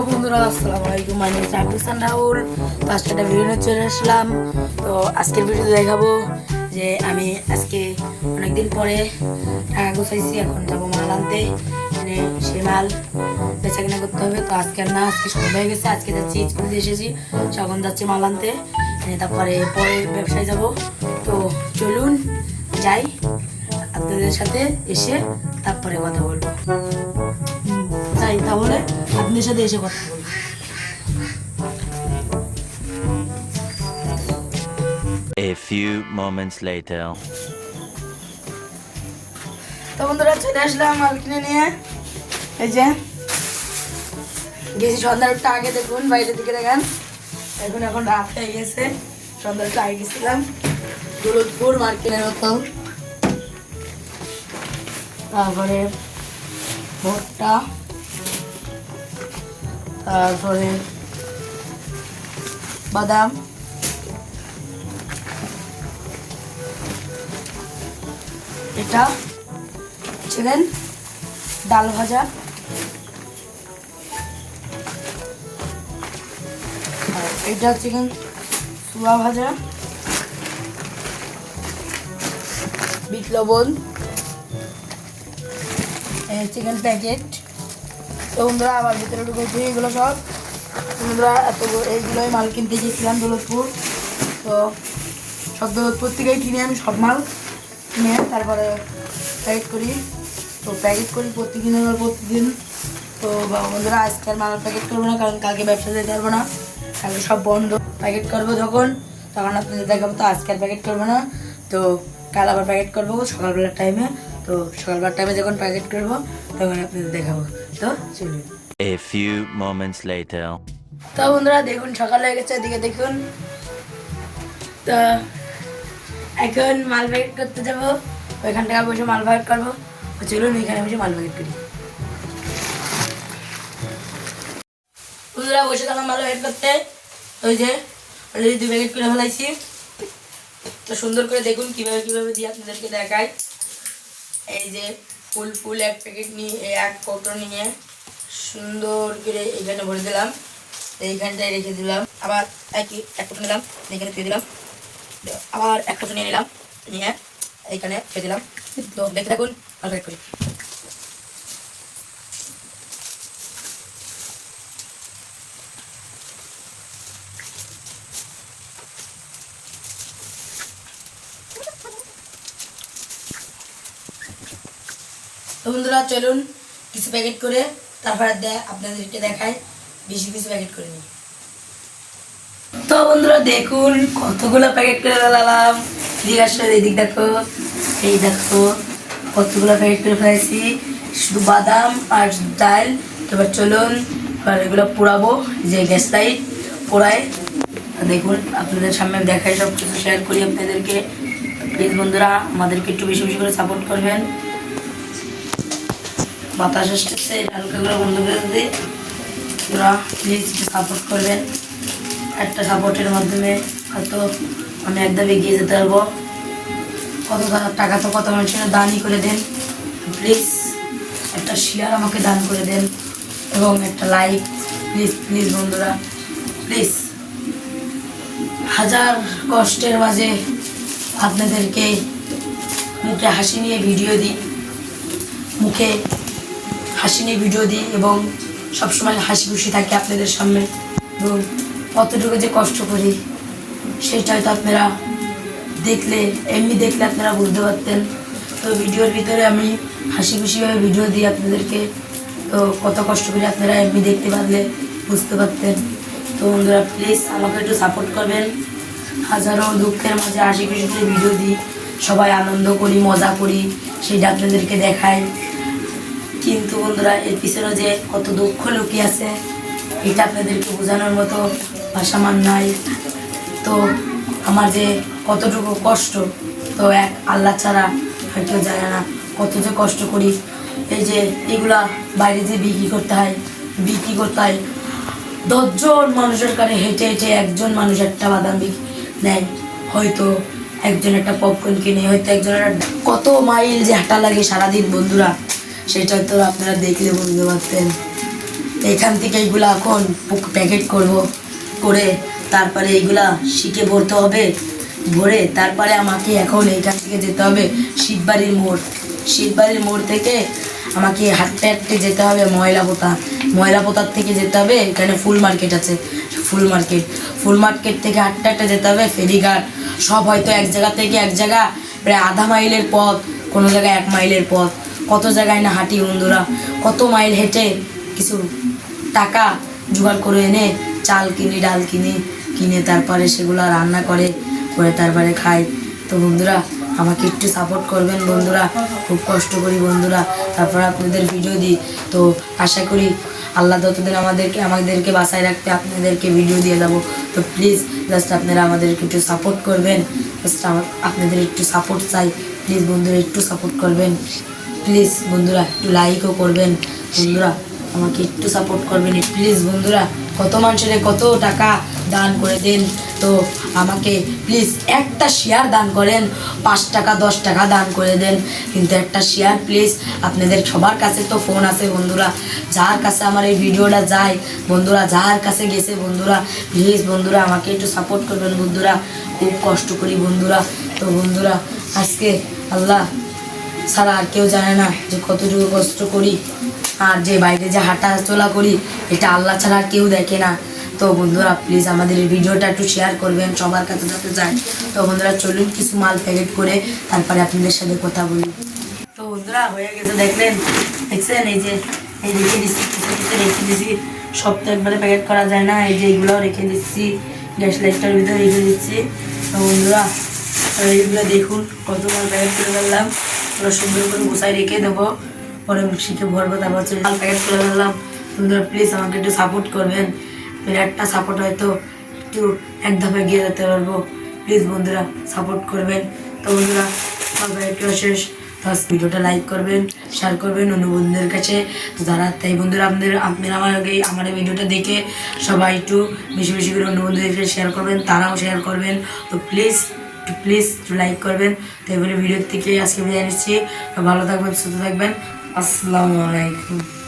বন্ধুরা আসসালামু আলাইকুম, my name is Rahul Rahul. তো আজকে একটা ভিডিও নিয়ে চলে আসলাম। তো আজকের ভিডিওতে দেখাবো যে আমি আজকে অনেকদিন পরে টাকা গোছাইছি, এখন যাবো মাল আনতে। মানে সে মাল বেচা কেনা করতে হবে। তো আজকে না, আজকে সন্ধ্যা হয়ে গেছে, আজকে যাচ্ছি স্কুল দিয়ে এসেছি, তখন যাচ্ছি মাল আনতে। তারপরে পরে ব্যবসায় যাব। তো চলুন যাই, আপনাদের সাথে এসে তারপরে কথা বলবো। তাই তাহলে আপনাদের সাথে এসে কথা বলবো। A few moments later. তো বন্ধুরা চলে আসলাম মাল কিনে নিয়ে। এই যে গেছি সন্ধ্যার একটু আগে, দেখুন বাইরের দিকে দেখেন। এখন রাত হয়ে গেছে, সন্ধ্যার একটু আগে গেছিলাম দৌলতপুর মার্কেটের মতো। তারপরে ভুট্টা, তারপরে বাদাম, এটা ছিলেন ডাল ভাজা, আর এটা চিকেন সুয়া ভাজা, বিট লবণ, চিকেন প্যাকেট। তো বন্ধুরা আবার ভিতরে ঢুকেছি এগুলো সব। বন্ধুরা এইগুলোই মাল কিনতে গিয়েছিলাম দৌলতপুর। তো সব দৌলতপুর থেকেই কিনে আমি সব মাল কিনে তারপরে প্যাকেট করি। তো প্যাকেট করি প্রতিদিন। তো বন্ধুরা আজকে আর মাল প্যাকেট করবো না, কারণ কালকে ব্যবসা যেতে পারবো না, কালকে সব বন্ধ। প্যাকেট করবো তখন আপনাদের দেখাবো। তো আজকে আর প্যাকেট করবো না, তো কাল আবার প্যাকেট করবো সকালবেলার টাইমে। তো সকালবেলার টাইমে যখন প্যাকেট করবো তখন আপনাদের দেখাবো। তো চলুন। A few moments later. তো বন্ধুরা দেখুন সকাল হয়ে গেছে, এদিকে দেখুন। তো এখন মাল প্যাকেট করতে যাবো, ওইখান থেকে বসে মাল প্যাকেট করবো। চলুন ওইখানে বসে মাল প্যাকেট করি। বন্ধুরা বসে গেলাম মাল প্যাকেট করতে। ওই যে অলরেডি 2 প্যাকেট করে ফেলাইছি। তো সুন্দর করে দেখুন কিভাবে দিয়ে আপনাদেরকে দেখাই। এই যে ফুল 1 প্যাকেট নিয়ে 1 কৌটো নিয়ে সুন্দর করে এখানে ভরে দিলাম, এইখানটায় রেখে দিলাম। আবার এক কৌটো নিলাম, এখানে ফেলে দিলাম। আবার 1 কৌটো নিয়ে নিলাম, নিয়ে এইখানে ফেলে দিলাম। তো দেখতে থাকুন মাল প্যাকেট করি। তো বন্ধুরা চলুন কিছু প্যাকেট করে তারপরে আপনাদেরকে দেখাই বেশি কিছু প্যাকেট করে নিই। তো বন্ধুরা দেখুন কতগুলো প্যাকেট করে ফেলালাম। জিজ্ঞাসা এদিক দেখো, এই দেখো কতগুলো প্যাকেট করে ফেলেছি, শুধু বাদাম আর ডাল। এবার চলুন আর এগুলো পোড়াবো, যে গ্যাস লাইট পোড়ায়। দেখুন আপনাদের সামনে দেখাই, সব কিছু শেয়ার করি আপনাদেরকে। প্লিজ বন্ধুরা আমাদেরকে একটু বেশি বেশি করে সাপোর্ট করবেন। বাতাস আসতেছে, হালকা করে বন্ধ করে দিই। তোরা প্লিজ সাপোর্ট করবেন। একটা সাপোর্টের মাধ্যমে হয়তো আমি একদম এগিয়ে যেতে পারবো। কত টাকা তো কত মানুষের দানই করে দেন। প্লিজ একটা শেয়ার আমাকে দান করে দেন এবং একটা লাইক। প্লিজ বন্ধুরা প্লিজ। হাজার কষ্টের মাঝে আপনাদেরকে মুখে হাসি নিয়ে ভিডিও দিই, এবং সবসময় হাসি খুশি থাকি আপনাদের সামনে। এবং কতটুকু যে কষ্ট করি সেটা হয়তো আপনারা এমনি দেখলে আপনারা বুঝতে পারতেন। তো ভিডিওর ভিতরে আমি হাসি খুশিভাবে ভিডিও দিই আপনাদেরকে। তো কত কষ্ট করে আপনারা এমনি দেখতে পারলে বুঝতে পারতেন। তো বন্ধুরা প্লিজ আমাকে একটু সাপোর্ট করবেন। হাজারো দুঃখের মাঝে হাসি খুশি করে ভিডিও দিই, সবাই আনন্দ করি, মজা করি, সেটা আপনাদেরকে দেখাই। কিন্তু বন্ধুরা এর পিছনে যে কত দুঃখ লুকিয়ে আছে এটা আপনাদেরকে বোঝানোর মতো ভাষা মান নাই। তো আমার যে কতটুকু কষ্ট, তো এক আল্লাহ ছাড়া আর কেউ জানে না কত যে কষ্ট করি। এই যে এগুলা বাইরে যে বিক্রি করতে হয় 10 জন মানুষের কাছে হেঁটে একজন মানুষ একটা বাদাম নেয়, হয়তো একজন একটা পপকর্ন কিনে, হয়তো একজনের কত মাইল যে হাঁটা লাগে সারাদিন বন্ধুরা, সেটা তো আপনারা দেখলে বুঝতে পারতেন। তো এখান থেকে এইগুলা এখন প্যাকেট করব, করে তারপরে এইগুলা শিখে ভরতে হবে, ভরে তারপরে আমাকে এখন এইখান থেকে যেতে হবে শিববাড়ির মোড়। শিববাড়ির মোড় থেকে আমাকে হাঁটতে হাঁটতে যেতে হবে ময়লাপোতার থেকে যেতে হবে, এখানে ফুল মার্কেট আছে, ফুল মার্কেট থেকে হাঁটতে হাঁটতে যেতে হবে ফেরিঘাট। সব হয়তো এক জায়গা থেকে এক জায়গা প্রায় আধা মাইলের পথ, কোনো জায়গায় 1 মাইলের পথ, কত জায়গায় না হাঁটি বন্ধুরা, কত মাইল হেঁটে কিছু টাকা জোগাড় করে এনে চাল কিনি, ডাল কিনে তারপরে সেগুলো রান্না করে তারপরে খাই। তো বন্ধুরা আমাকে একটু সাপোর্ট করবেন বন্ধুরা, খুব কষ্ট করি বন্ধুরা, তারপর আপনাদের ভিডিও দিই। তো আশা করি আল্লাহ যতদিন আমাদেরকে বাঁচায় রাখতে আপনাদেরকে ভিডিও দিয়ে যাবো। তো প্লিজ জাস্ট আপনারা আমাদেরকে একটু সাপোর্ট করবেন, জাস্ট আপনাদের একটু সাপোর্ট চাই, প্লিজ বন্ধুরা একটু সাপোর্ট করবেন, প্লিজ বন্ধুরা একটু লাইকও করবেন বন্ধুরা, আমাকে একটু সাপোর্ট করবেন প্লিজ বন্ধুরা। কত মানুষের কত টাকা দান করে দেন, তো আমাকে প্লিজ একটা শেয়ার দান করেন, 5 টাকা 10 টাকা দান করে দেন, কিন্তু একটা শেয়ার প্লিজ। আপনাদের সবার কাছে তো ফোন আছে বন্ধুরা, যার কাছে আমার এই ভিডিওটা যায় বন্ধুরা, যার কাছে গেছে বন্ধুরা, প্লিজ বন্ধুরা আমাকে একটু সাপোর্ট করবেন বন্ধুরা, খুব কষ্ট করি বন্ধুরা। তো বন্ধুরা আজকে আল্লাহ ছাড়া আর কেউ জানে না যে কতটুকু কষ্ট করি, আর যে বাইরে যে হাঁটা চলা করি এটা আল্লাহ ছাড়া আর কেউ দেখে না। তো বন্ধুরা প্লিজ আমাদের এই ভিডিওটা একটু শেয়ার করবেন সবার কাছে যাতে যায়। তো বন্ধুরা চলুন কিছু মাল প্যাকেট করে তারপরে আপনাদের সাথে কথা বলি। তো বন্ধুরা হয়ে গেছে, দেখছেন এই যে এই রেখে দিচ্ছি, কিছু রেখে দিচ্ছি, সব তো একবারে প্যাকেট করা যায় না, এই যে এইগুলোও রেখে দিচ্ছি, গ্যাস লাইটটার ভিতরে রেখে দিচ্ছি। তো বন্ধুরা এইগুলো দেখুন কত মাল প্যাকেট করে ফেললাম, ওরা সুন্দর করে গোছায় রেখে দেবো, পরে মিক্সিতে ভরবো, তারপর হচ্ছে মাল প্যাকেট করে ফেললাম। বন্ধুরা প্লিজ আমাকে একটু সাপোর্ট করবেন, একটা সাপোর্ট হয়তো একটু এক ধাপে গিয়ে যেতে পারবো, প্লিজ বন্ধুরা সাপোর্ট করবেন। তো বন্ধুরা মাল প্যাকেট করা শেষ, তো ভিডিওটা লাইক করবেন, শেয়ার করবেন অন্য বন্ধুদের কাছে। তো যারা তাই বন্ধুরা আপনারা আমার এই ভিডিওটা দেখে সবাই একটু বেশি বেশি করে অন্য বন্ধুদের কাছে শেয়ার করবেন, তারাও শেয়ার করবেন। তো প্লিজ একটু লাইক করবেন। তো এবারে ভিডিওর থেকে আজকে বিদায় নিচ্ছি, ভালো থাকবেন, সুস্থ থাকবেন, আসসালামু আলাইকুম।